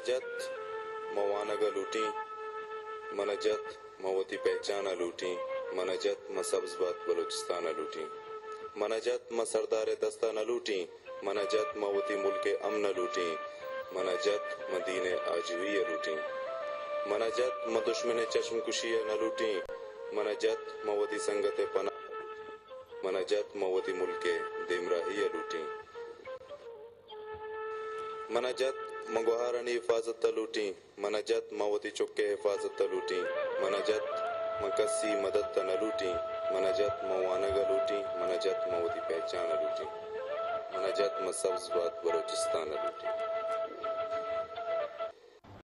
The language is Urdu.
منجت موانگ لوٹی منجت موتی پہچانہ لوٹی منجت سبز بات بلوچستانہ لوٹی منجت سردار دستانہ لوٹی منجت موتی ملک امن لوٹی منجت دین آجوی لوٹی منجت دشمن چشم کشی نہ لوٹی منجت موتی سنگت پناہ منجت موتی ملک دیمراہی لوٹی منجت گوہارانی حفاظت لوٹی منجت موتی چکے حفاظت لوٹی منجت کسی مدد نہ لوٹی منجت موانگ لوٹی منجت موتی پہچان لوٹی منجت سبز بات بلوچستان لوٹی